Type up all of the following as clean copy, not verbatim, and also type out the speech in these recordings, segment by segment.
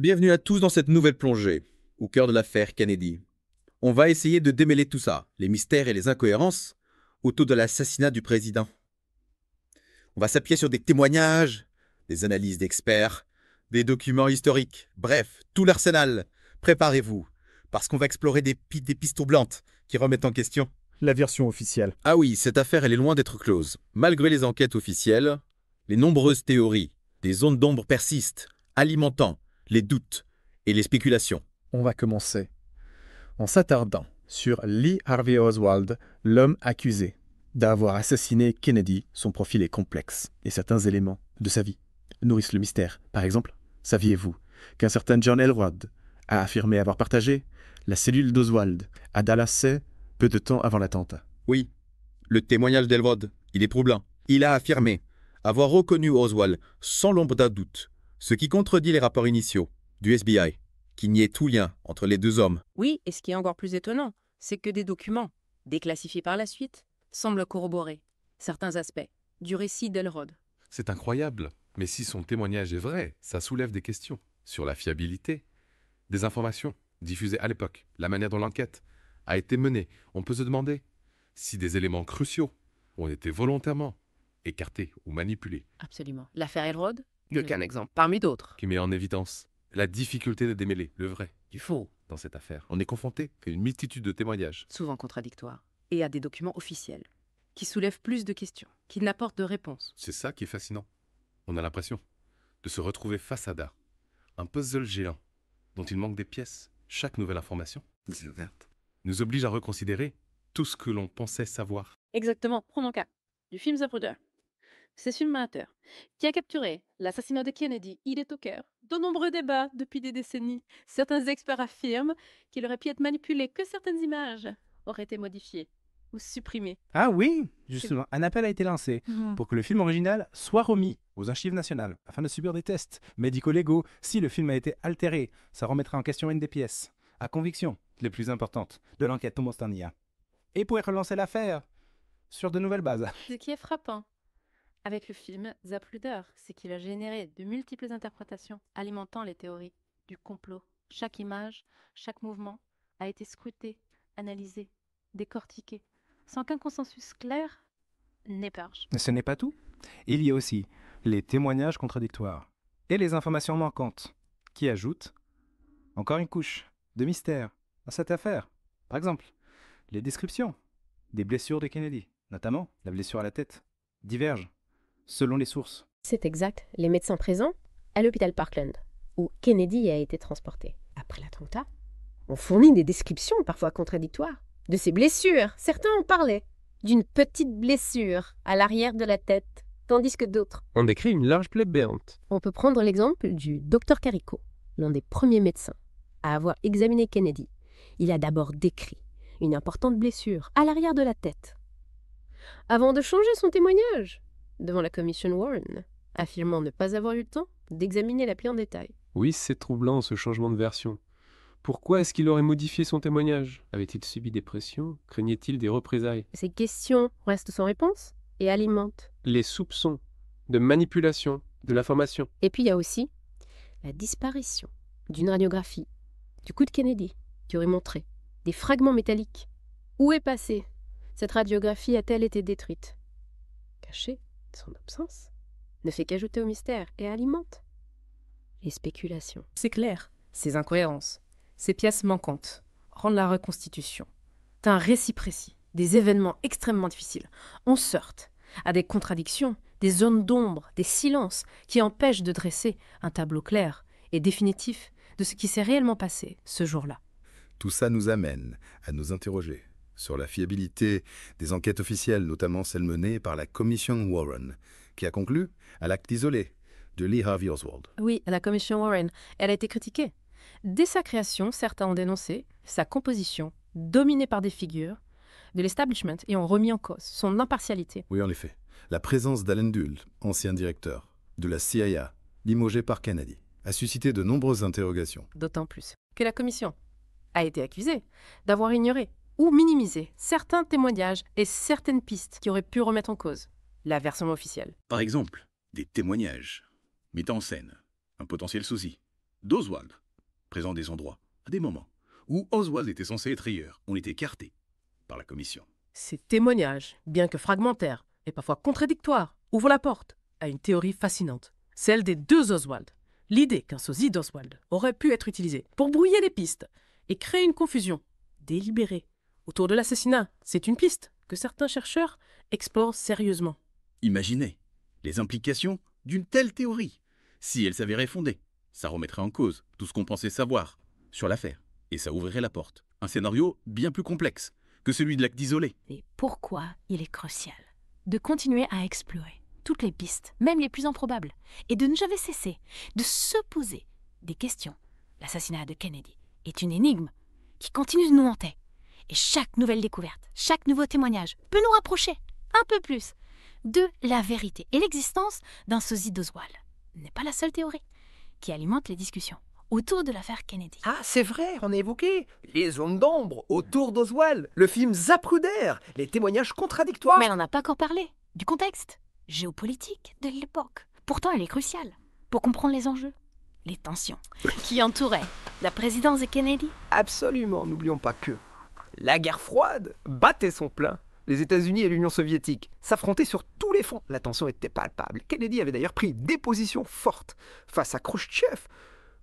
Bienvenue à tous dans cette nouvelle plongée, au cœur de l'affaire Kennedy. On va essayer de démêler tout ça, les mystères et les incohérences, autour de l'assassinat du président. On va s'appuyer sur des témoignages, des analyses d'experts, des documents historiques, bref, tout l'arsenal. Préparez-vous, parce qu'on va explorer des pistes troublantes qui remettent en question. La version officielle. Ah oui, cette affaire, elle est loin d'être close. Malgré les enquêtes officielles, les nombreuses théories, des zones d'ombre persistent, alimentant les doutes et les spéculations. On va commencer en s'attardant sur Lee Harvey Oswald, l'homme accusé d'avoir assassiné Kennedy. Son profil est complexe et certains éléments de sa vie nourrissent le mystère. Par exemple, saviez-vous qu'un certain John Elward a affirmé avoir partagé la cellule d'Oswald à Dallas peu de temps avant l'attentat? Oui, le témoignage d'Elwood, il est troublant. Il a affirmé avoir reconnu Oswald sans l'ombre d'un doute, ce qui contredit les rapports initiaux du FBI, qui niaient tout lien entre les deux hommes. Oui, et ce qui est encore plus étonnant, c'est que des documents, déclassifiés par la suite, semblent corroborer certains aspects du récit d'Elrod. C'est incroyable, mais si son témoignage est vrai, ça soulève des questions sur la fiabilité des informations diffusées à l'époque, la manière dont l'enquête a été menée. On peut se demander si des éléments cruciaux ont été volontairement écartés ou manipulés, Absolument. L'affaire Elrod n'est qu'un exemple parmi d'autres. qui met en évidence la difficulté de démêler le vrai Du faux, dans cette affaire. On est confronté à une multitude de témoignages. souvent contradictoires, et à des documents officiels, qui soulèvent plus de questions, qui n'apportent de réponses. C'est ça qui est fascinant. On a l'impression de se retrouver face à un puzzle géant dont il manque des pièces. Chaque nouvelle information nous oblige à reconsidérer tout ce que l'on pensait savoir. Exactement, prenons le cas du film Zapruder. Ce filmateur, qui a capturé l'assassinat de Kennedy, il est au cœur de nombreux débats depuis des décennies. Certains experts affirment qu'il aurait pu être manipulé, que certaines images auraient été modifiées ou supprimées. Ah oui, justement, un appel a été lancé Mhm. pour que le film original soit remis aux archives nationales afin de subir des tests médico-légaux. Si le film a été altéré, ça remettra en question une des pièces à conviction les plus importantes de l'enquête Thomas Stania et pourrait relancer l'affaire sur de nouvelles bases. Ce qui est frappant avec le film Zapruder, c'est qu'il a généré de multiples interprétations alimentant les théories du complot. Chaque image, chaque mouvement a été scruté, analysé, décortiqué, sans qu'un consensus clair n'émerge. Mais ce n'est pas tout. Il y a aussi les témoignages contradictoires et les informations manquantes qui ajoutent encore une couche de mystère à cette affaire. Par exemple, les descriptions des blessures de Kennedy, notamment la blessure à la tête, divergent selon les sources. C'est exact. Les médecins présents à l'hôpital Parkland, où Kennedy a été transporté après l'attentat, ont fourni des descriptions parfois contradictoires de ses blessures. Certains en parlaient d'une petite blessure à l'arrière de la tête, tandis que d'autres. On décrit une large plaie béante. On peut prendre l'exemple du docteur Carrico, l'un des premiers médecins à avoir examiné Kennedy. Il a d'abord décrit une importante blessure à l'arrière de la tête, avant de changer son témoignage devant la commission Warren, affirmant ne pas avoir eu le temps d'examiner la plaie en détail. Oui, c'est troublant ce changement de version. Pourquoi est-ce qu'il aurait modifié son témoignage? Avait-il subi des pressions? Craignait-il des représailles? Ces questions restent sans réponse et alimentent. Les soupçons de manipulation de l'information. Et puis il y a aussi la disparition d'une radiographie du coup de Kennedy qui aurait montré des fragments métalliques. Où est passée cette radiographie? A-t-elle été détruite? Cachée, son absence ne fait qu'ajouter au mystère et alimente les spéculations. C'est clair, ces incohérences, ces pièces manquantes rendent la reconstitution d'un récit précis, des événements extrêmement difficiles. On se heurte à des contradictions, des zones d'ombre, des silences qui empêchent de dresser un tableau clair et définitif de ce qui s'est réellement passé ce jour-là. Tout ça nous amène à nous interroger sur la fiabilité des enquêtes officielles, notamment celles menées par la commission Warren, qui a conclu à l'acte isolé de Lee Harvey Oswald. Oui, la commission Warren, elle a été critiquée. Dès sa création, certains ont dénoncé sa composition, dominée par des figures de l'establishment, et ont remis en cause son impartialité. Oui, en effet. La présence d'Allen Dulles, ancien directeur de la CIA, limogé par Kennedy, a suscité de nombreuses interrogations. D'autant plus que la commission a été accusée d'avoir ignoré ou minimisé certains témoignages et certaines pistes qui auraient pu remettre en cause la version officielle. Par exemple, des témoignages mettant en scène un potentiel souci d'Oswald, présent des endroits, à des moments, où Oswald était censé être ailleurs, ont été écartés par la commission. Ces témoignages, bien que fragmentaires et parfois contradictoires, ouvrent la porte à une théorie fascinante, celle des deux Oswald. L'idée qu'un sosie d'Oswald aurait pu être utilisé pour brouiller les pistes et créer une confusion délibérée autour de l'assassinat, c'est une piste que certains chercheurs explorent sérieusement. Imaginez les implications d'une telle théorie. Si elle s'avérait fondée, ça remettrait en cause tout ce qu'on pensait savoir sur l'affaire, et ça ouvrirait la porte. Un scénario bien plus complexe que celui de l'acte isolé. Et pourquoi il est crucial de continuer à explorer toutes les pistes, même les plus improbables, et de ne jamais cesser de se poser des questions. L'assassinat de Kennedy est une énigme qui continue de nous hanter. Et chaque nouvelle découverte, chaque nouveau témoignage peut nous rapprocher un peu plus de la vérité. Et l'existence d'un sosie d'Oswald n'est pas la seule théorie qui alimente les discussions autour de l'affaire Kennedy. Ah, c'est vrai, on a évoqué les zones d'ombre autour d'Oswald, le film Zapruder, les témoignages contradictoires. Mais elle n'en a pas encore parlé, du contexte géopolitique de l'époque. Pourtant, elle est cruciale pour comprendre les enjeux, les tensions qui entouraient la présidence de Kennedy. Absolument, n'oublions pas que la guerre froide battait son plein. Les États-Unis et l'Union soviétique s'affrontaient sur tous les fronts. La tension était palpable. Kennedy avait d'ailleurs pris des positions fortes face à Khrouchtchev,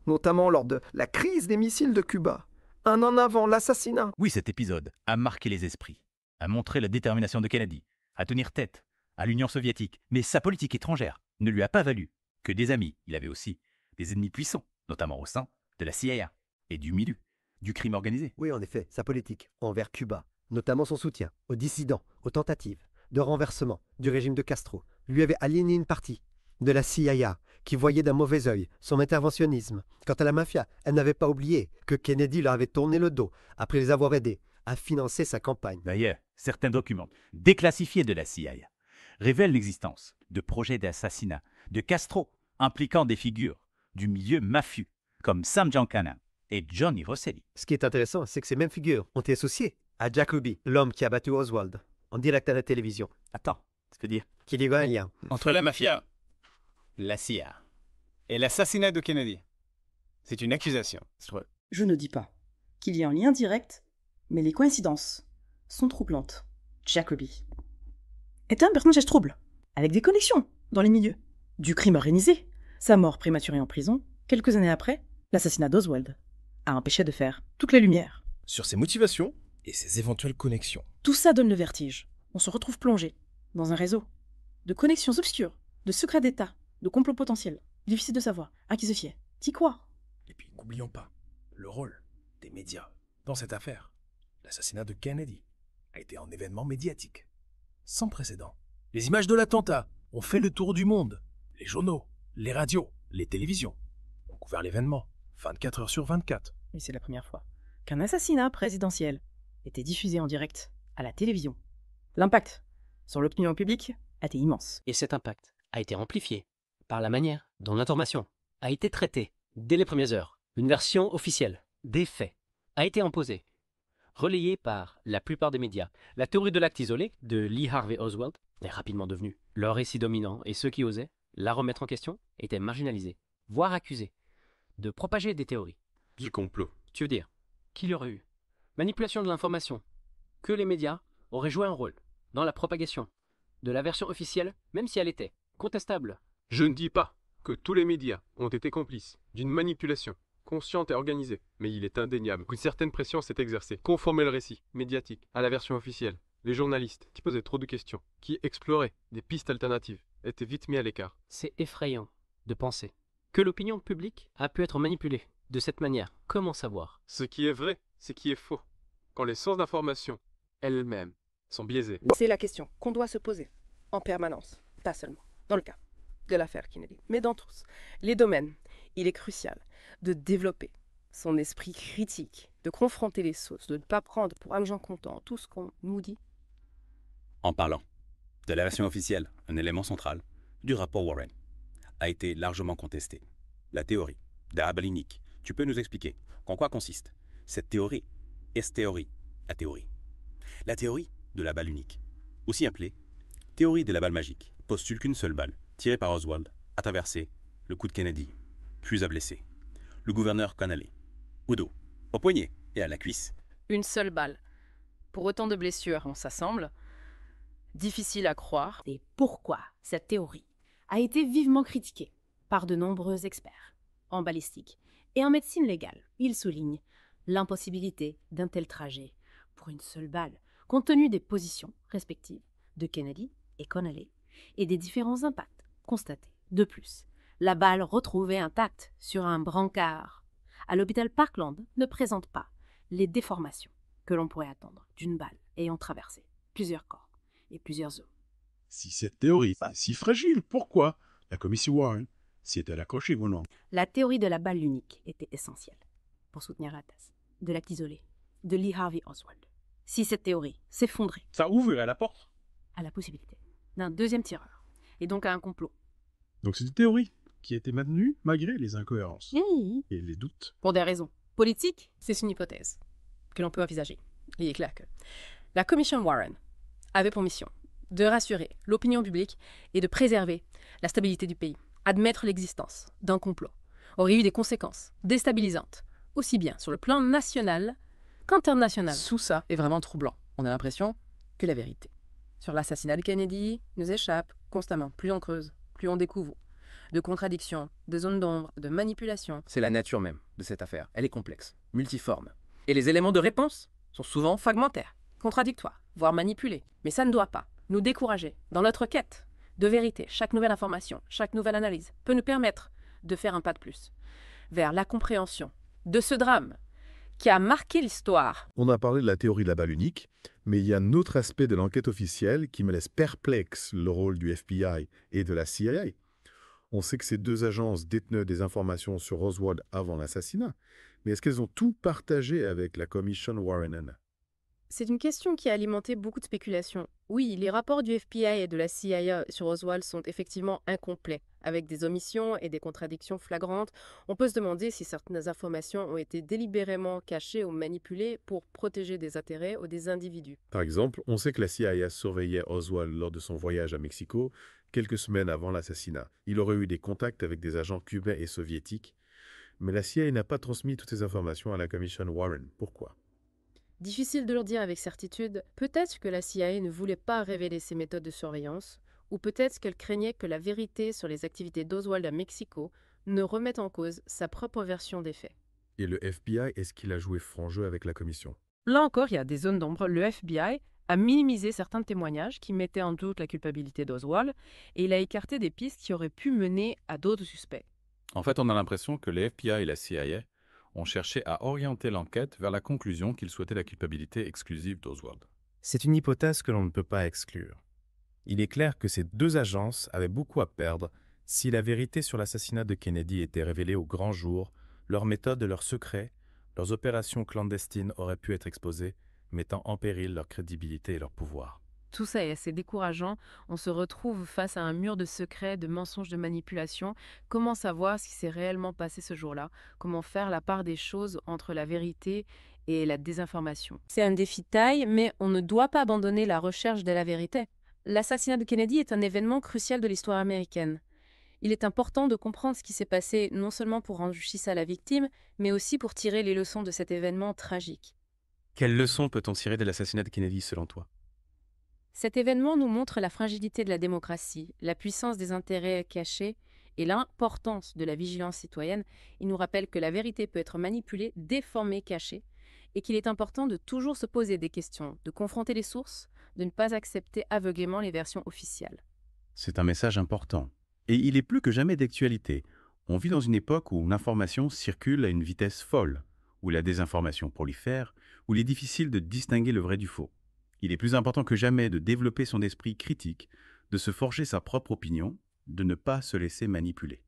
notamment lors de la crise des missiles de Cuba. Un an avant l'assassinat. Oui, cet épisode a marqué les esprits, a montré la détermination de Kennedy à tenir tête à l'Union soviétique. Mais sa politique étrangère ne lui a pas valu que des amis. Il avait aussi des ennemis puissants, notamment au sein de la CIA et du milieu du crime organisé. Oui, en effet, sa politique envers Cuba, notamment son soutien aux dissidents, aux tentatives de renversement du régime de Castro, lui avait aliéné une partie de la CIA qui voyait d'un mauvais œil son interventionnisme. Quant à la mafia, elle n'avait pas oublié que Kennedy leur avait tourné le dos après les avoir aidés à financer sa campagne. D'ailleurs, certains documents déclassifiés de la CIA révèlent l'existence de projets d'assassinat de Castro impliquant des figures du milieu mafieux comme Sam Giancana et Johnny Rosselli. Ce qui est intéressant, c'est que ces mêmes figures ont été associées à Jack Ruby, l'homme qui a battu Oswald, en direct à la télévision. Attends, ça veut dire Qu'il y a un lien. entre la mafia, la CIA et l'assassinat de Kennedy. C'est une accusation. Je ne dis pas qu'il y a un lien direct, mais les coïncidences sont troublantes. Jack Ruby est un personnage trouble, avec des connexions dans les milieux. Du crime organisé, sa mort prématurée en prison, quelques années après, l'assassinat d'Oswald a empêché de faire toute la lumière. Sur ses motivations et ses éventuelles connexions. Tout ça donne le vertige. On se retrouve plongé dans un réseau de connexions obscures, de secrets d'État, de complots potentiels. Difficile de savoir à qui se fier. T'y crois? Et puis n'oublions pas le rôle des médias dans cette affaire. L'assassinat de Kennedy a été un événement médiatique sans précédent. Les images de l'attentat ont fait le tour du monde. Les journaux, les radios, les télévisions ont couvert l'événement 24 heures sur 24. Et c'est la première fois qu'un assassinat présidentiel était diffusé en direct à la télévision. L'impact sur l'opinion publique a été immense. Et cet impact a été amplifié par la manière dont l'information a été traitée dès les premières heures. Une version officielle des faits a été imposée, relayée par la plupart des médias. La théorie de l'acte isolé de Lee Harvey Oswald est rapidement devenue leur récit dominant et ceux qui osaient la remettre en question étaient marginalisés, voire accusés de propager des théories. Du complot. Tu veux dire qu'il y aurait eu manipulation de l'information, que les médias auraient joué un rôle dans la propagation de la version officielle, même si elle était contestable. Je ne dis pas que tous les médias ont été complices d'une manipulation consciente et organisée, mais il est indéniable qu'une certaine pression s'est exercée, conformer le récit médiatique à la version officielle. Les journalistes qui posaient trop de questions, qui exploraient des pistes alternatives, étaient vite mis à l'écart. C'est effrayant de penser que l'opinion publique a pu être manipulée de cette manière. Comment savoir? Ce qui est vrai, c'est qui est faux, quand les sources d'information elles-mêmes sont biaisées. C'est la question qu'on doit se poser en permanence, pas seulement dans le cas de l'affaire Kennedy, mais dans tous les domaines. Il est crucial de développer son esprit critique, de confronter les sources, de ne pas prendre pour argent comptant tout ce qu'on nous dit. En parlant de la version officielle, un élément central du rapport Warren a été largement contesté. La théorie de la balle unique. Tu peux nous expliquer en quoi consiste cette théorie? Est-théorie, la théorie. La théorie de la balle unique, aussi appelée théorie de la balle magique, postule qu'une seule balle, tirée par Oswald, a traversé le cou de Kennedy, puis a blessé. le gouverneur Connally. Au dos, au poignet et à la cuisse. Une seule balle. Pour autant de blessures, on s'assemble. Difficile à croire. Et pourquoi cette théorie a été vivement critiquée par de nombreux experts en balistique et en médecine légale. Ils soulignent l'impossibilité d'un tel trajet pour une seule balle, compte tenu des positions respectives de Kennedy et Connally et des différents impacts constatés. De plus, la balle retrouvée intacte sur un brancard à l'hôpital Parkland ne présente pas les déformations que l'on pourrait attendre d'une balle ayant traversé plusieurs corps et plusieurs os. Si cette théorie est si fragile, pourquoi la commission Warren s'y est-elle accrochée ou non? La théorie de la balle unique était essentielle pour soutenir la thèse de l'acte isolé de Lee Harvey Oswald. Si cette théorie s'effondrait, ça ouvrirait la porte à la possibilité d'un deuxième tireur et donc à un complot. Donc c'est une théorie qui a été maintenue malgré les incohérences et les doutes. Pour des raisons politiques, c'est une hypothèse que l'on peut envisager. Il est clair que la commission Warren avait pour mission de rassurer l'opinion publique et de préserver la stabilité du pays. Admettre l'existence d'un complot aurait eu des conséquences déstabilisantes, aussi bien sur le plan national qu'international. Tout ça est vraiment troublant. On a l'impression que la vérité sur l'assassinat de Kennedy nous échappe constamment. Plus on creuse, plus on découvre de contradictions, de zones d'ombre, de manipulations. C'est la nature même de cette affaire. Elle est complexe, multiforme. Et les éléments de réponse sont souvent fragmentaires, contradictoires, voire manipulés. Mais ça ne doit pas nous décourager dans notre quête de vérité. Chaque nouvelle information, chaque nouvelle analyse peut nous permettre de faire un pas de plus vers la compréhension de ce drame qui a marqué l'histoire. On a parlé de la théorie de la balle unique, mais il y a un autre aspect de l'enquête officielle qui me laisse perplexe, le rôle du FBI et de la CIA. On sait que ces deux agences détenaient des informations sur Oswald avant l'assassinat, mais est-ce qu'elles ont tout partagé avec la commission Warren? C'est une question qui a alimenté beaucoup de spéculations. Oui, les rapports du FBI et de la CIA sur Oswald sont effectivement incomplets, avec des omissions et des contradictions flagrantes. On peut se demander si certaines informations ont été délibérément cachées ou manipulées pour protéger des intérêts ou des individus. Par exemple, on sait que la CIA surveillait Oswald lors de son voyage à Mexico, quelques semaines avant l'assassinat. Il aurait eu des contacts avec des agents cubains et soviétiques, mais la CIA n'a pas transmis toutes ces informations à la commission Warren. Pourquoi? Difficile de le dire avec certitude. Peut-être que la CIA ne voulait pas révéler ses méthodes de surveillance, ou peut-être qu'elle craignait que la vérité sur les activités d'Oswald à Mexico ne remette en cause sa propre version des faits. Et le FBI, est-ce qu'il a joué franc jeu avec la commission? Là encore, il y a des zones d'ombre. Le FBI a minimisé certains témoignages qui mettaient en doute la culpabilité d'Oswald, et il a écarté des pistes qui auraient pu mener à d'autres suspects. En fait, on a l'impression que les FBI et la CIA ont cherché à orienter l'enquête vers la conclusion qu'ils souhaitaient la culpabilité exclusive d'Oswald. C'est une hypothèse que l'on ne peut pas exclure. Il est clair que ces deux agences avaient beaucoup à perdre si la vérité sur l'assassinat de Kennedy était révélée au grand jour, leurs méthodes et leurs secrets, leurs opérations clandestines auraient pu être exposées, mettant en péril leur crédibilité et leur pouvoir. Tout ça est assez décourageant. On se retrouve face à un mur de secrets, de mensonges, de manipulations. Comment savoir ce qui s'est réellement passé ce jour-là? Comment faire la part des choses entre la vérité et la désinformation? C'est un défi de taille, mais on ne doit pas abandonner la recherche de la vérité. L'assassinat de Kennedy est un événement crucial de l'histoire américaine. Il est important de comprendre ce qui s'est passé, non seulement pour rendre justice à la victime, mais aussi pour tirer les leçons de cet événement tragique. Quelles leçons peut-on tirer de l'assassinat de Kennedy selon toi? Cet événement nous montre la fragilité de la démocratie, la puissance des intérêts cachés et l'importance de la vigilance citoyenne. Il nous rappelle que la vérité peut être manipulée, déformée, cachée, et qu'il est important de toujours se poser des questions, de confronter les sources, de ne pas accepter aveuglément les versions officielles. C'est un message important. Et il est plus que jamais d'actualité. On vit dans une époque où l'information circule à une vitesse folle, où la désinformation prolifère, où il est difficile de distinguer le vrai du faux. Il est plus important que jamais de développer son esprit critique, de se forger sa propre opinion, de ne pas se laisser manipuler.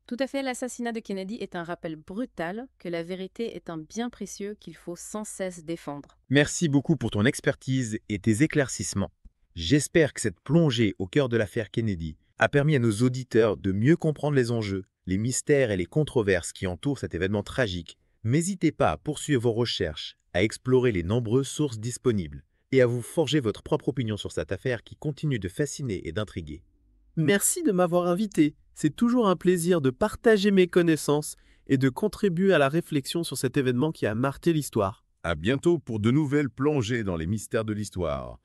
Tout à fait, l'assassinat de Kennedy est un rappel brutal que la vérité est un bien précieux qu'il faut sans cesse défendre. Merci beaucoup pour ton expertise et tes éclaircissements. J'espère que cette plongée au cœur de l'affaire Kennedy a permis à nos auditeurs de mieux comprendre les enjeux, les mystères et les controverses qui entourent cet événement tragique. N'hésitez pas à poursuivre vos recherches, à explorer les nombreuses sources disponibles et à vous forger votre propre opinion sur cette affaire qui continue de fasciner et d'intriguer. Merci de m'avoir invité. C'est toujours un plaisir de partager mes connaissances et de contribuer à la réflexion sur cet événement qui a marqué l'histoire. À bientôt pour de nouvelles plongées dans les mystères de l'histoire.